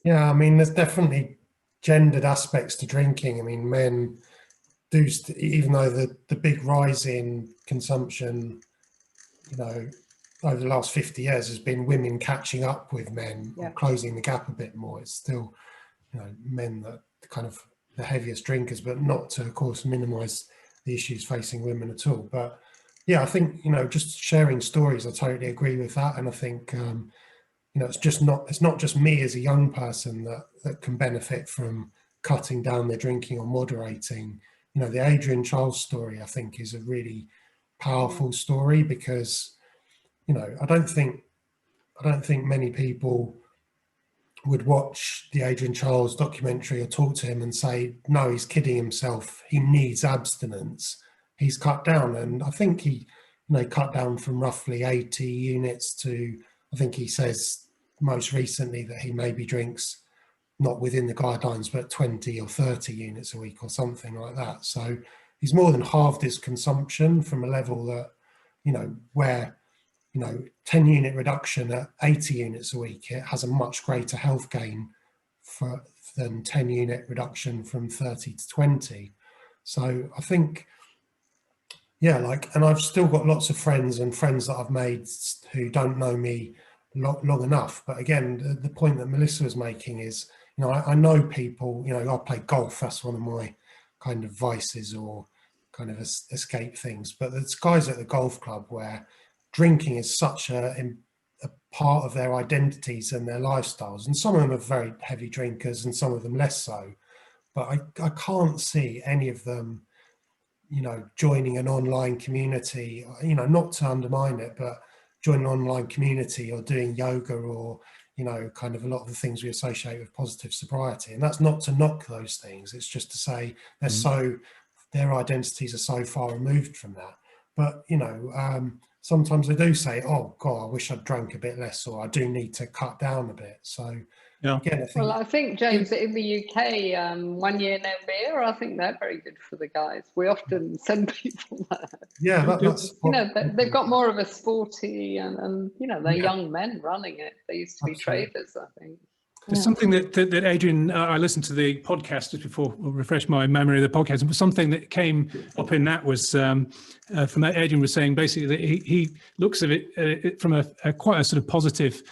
Yeah, I mean, there's definitely gendered aspects to drinking. I mean, men do, even though the big rise in consumption, you know, over the last 50 years has been women catching up with men or Yeah. closing the gap a bit more. It's still, men that kind of the heaviest drinkers, but not to, of course, minimize the issues facing women at all. But yeah, I think, just sharing stories, I totally agree with that. And I think, it's not just me as a young person that can benefit from cutting down their drinking or moderating. The Adrian Charles story, I think, is a really powerful story because, I don't think many people would watch the Adrian Charles documentary or talk to him and say, no, he's kidding himself. He needs abstinence. He's cut down. And I think he, cut down from roughly 80 units to, I think he says most recently that he maybe drinks not within the guidelines, but 20 or 30 units a week or something like that. So he's more than halved his consumption from a level that, where 10 unit reduction at 80 units a week, it has a much greater health gain than 10 unit reduction from 30 to 20. So I think, yeah, and I've still got lots of friends that I've made who don't know me long enough. But again, the point that Melissa was making is, I know people, I play golf. That's one of my kind of vices or kind of escape things. But there's guys at the golf club where drinking is such a part of their identities and their lifestyles. And some of them are very heavy drinkers and some of them less so. But I can't see any of them, joining an online community, not to undermine it, but join an online community or doing yoga or, kind of a lot of the things we associate with positive sobriety. And that's not to knock those things. It's just to say their identities are so far removed from that. But, sometimes they do say, oh, God, I wish I'd drank a bit less, or I do need to cut down a bit. So, yeah. Again, I think, James, in the UK, 1 year no beer, I think they're very good for the guys. We often send people there. Yeah, that's they've got more of a sporty and they're young men running it. They used to be traders, I think. There's something that Adrian, I listened to the podcast just before, I'll refresh my memory of the podcast, and something that came up in that was from that Adrian was saying basically that he looks at it from a quite a sort of positive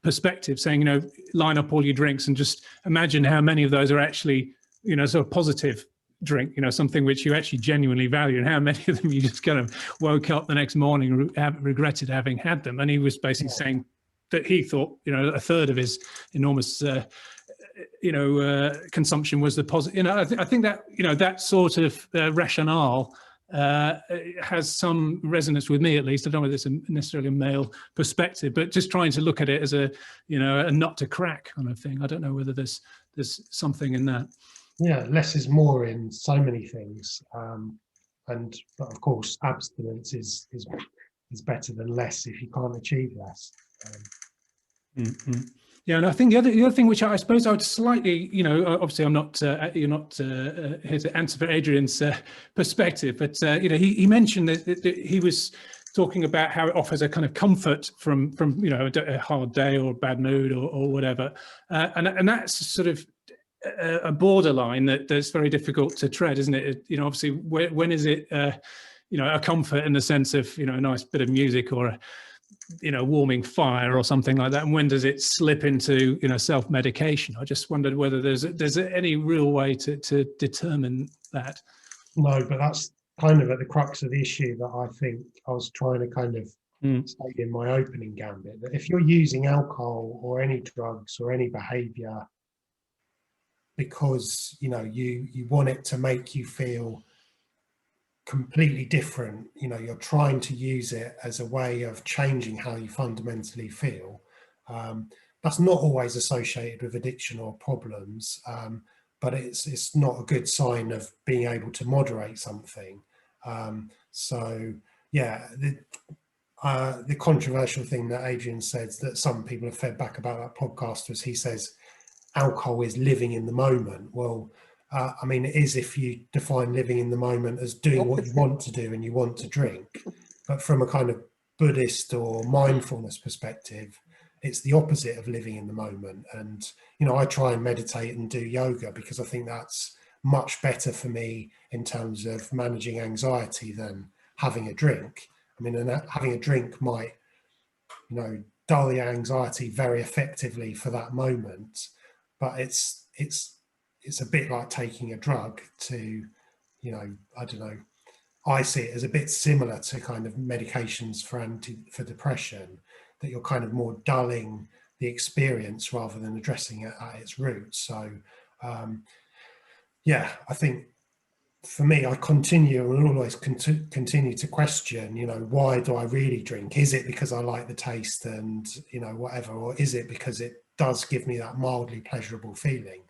perspective, saying, line up all your drinks and just imagine how many of those are actually, sort of positive drink, something which you actually genuinely value, and how many of them you just kind of woke up the next morning and regretted having had them. And he was basically saying that he thought, a third of his enormous, consumption was the positive. I think that, that sort of rationale has some resonance with me, at least. I don't know whether it's necessarily a male perspective, but just trying to look at it as a nut to crack kind of thing. I don't know whether there's something in that. Yeah, less is more in so many things, but of course, abstinence is better than less if you can't achieve less. Yeah, and I think the other thing, which I suppose I would slightly, obviously I'm not, you're not here to answer for Adrian's perspective, but he mentioned that he was talking about how it offers a kind of comfort from a hard day or a bad mood or whatever, and that's sort of a borderline that's very difficult to tread, isn't it? Obviously, when is it a comfort in the sense of a nice bit of music or a warming fire or something like that, and when does it slip into self-medication? I just wondered whether there's any real way to determine that. No, but that's kind of at the crux of the issue that I think I was trying to kind of state in my opening gambit, that if you're using alcohol or any drugs or any behavior because you want it to make you feel completely different, you're trying to use it as a way of changing how you fundamentally feel, that's not always associated with addiction or problems, but it's not a good sign of being able to moderate something. So yeah, the controversial thing that Adrian said that some people have fed back about that podcast was, he says alcohol is living in the moment. Well, I mean, it is if you define living in the moment as doing what you want to do and you want to drink. But from a kind of Buddhist or mindfulness perspective, it's the opposite of living in the moment. And, you know, I try and meditate and do yoga because I think that's much better for me in terms of managing anxiety than having a drink. I mean, and having a drink might, you know, dull the anxiety very effectively for that moment, but it's a bit like taking a drug to, you know, I don't know, I see it as a bit similar to kind of medications for depression, that you're kind of more dulling the experience rather than addressing it at its root. So yeah, I think for me, I continue and always continue to question, you know, why do I really drink? Is it because I like the taste and, you know, whatever, or is it because it does give me that mildly pleasurable feeling?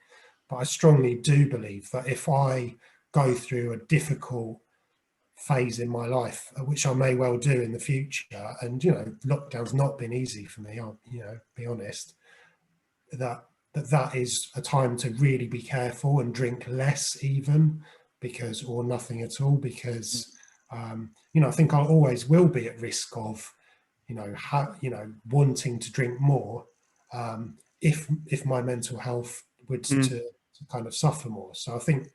But I strongly do believe that if I go through a difficult phase in my life, which I may well do in the future, and, you know, lockdown's not been easy for me, I'll, you know, be honest, that is a time to really be careful and drink less even, because, or nothing at all, because you know, I think I always will be at risk of, you know, wanting to drink more if my mental health would to kind of suffer more. So I think,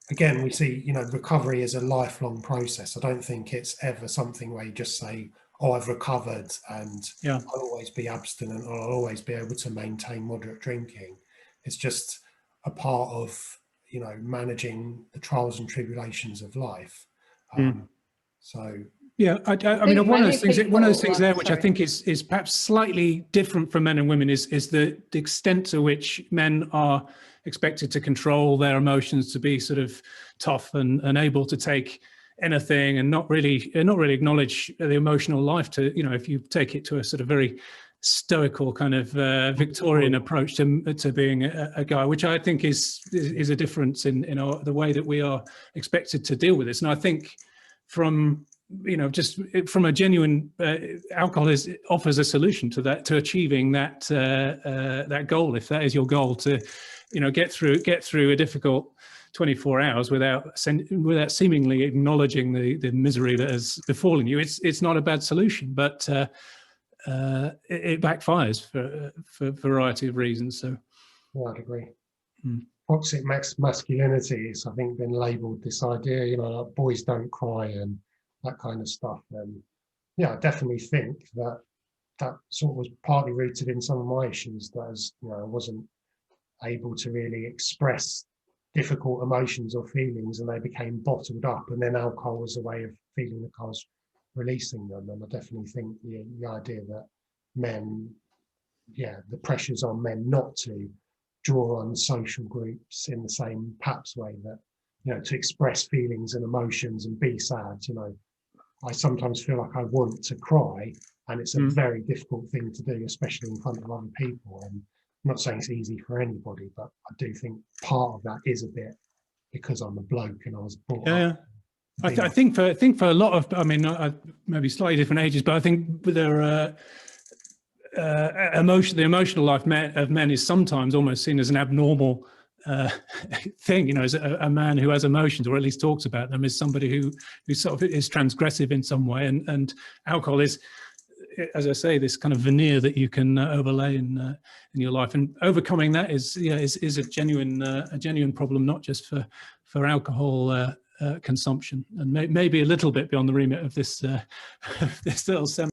again, we see, you know, recovery is a lifelong process. I don't think it's ever something where you just say, oh, I've recovered and I'll always be abstinent, or I'll always be able to maintain moderate drinking. It's just a part of, you know, managing the trials and tribulations of life. So yeah, I mean, one of those things there, which sorry. I think is perhaps slightly different from men and women, is the extent to which men are expected to control their emotions, to be sort of tough and able to take anything, and not really acknowledge the emotional life. To, you know, if you take it to a sort of very stoical kind of Victorian approach to being a guy, which I think is a difference in the way that we are expected to deal with this. And I think from, you know, just from a genuine alcohol offers a solution to that, to achieving that that goal, if that is your goal, to, you know, get through a difficult 24 hours without seemingly acknowledging the misery that has befallen you. It's not a bad solution, but it backfires for a variety of reasons. So yeah, I'd agree. Toxic masculinity has, I think, been labelled this idea, you know, like boys don't cry and that kind of stuff. And yeah, I definitely think that sort of was partly rooted in some of my issues, that as, you know, I wasn't able to really express difficult emotions or feelings, and they became bottled up, and then alcohol was a way of feeling that I was releasing them. And I definitely think the idea that men, yeah, the pressures on men not to draw on social groups in the same perhaps way that, you know, to express feelings and emotions and be sad. You know, I sometimes feel like I want to cry, and it's a very difficult thing to do, especially in front of other people. And I'm not saying it's easy for anybody, but I do think part of that is a bit because I'm a bloke and I was brought up. I think for a lot of, I mean, maybe slightly different ages, but I think there are the emotional life of men is sometimes almost seen as an abnormal thing. You know, as a man who has emotions, or at least talks about them, is somebody who sort of is transgressive in some way, and alcohol is, as I say, this kind of veneer that you can overlay in your life, and overcoming that is a genuine problem, not just for alcohol consumption, and maybe a little bit beyond the remit of this this little seminar.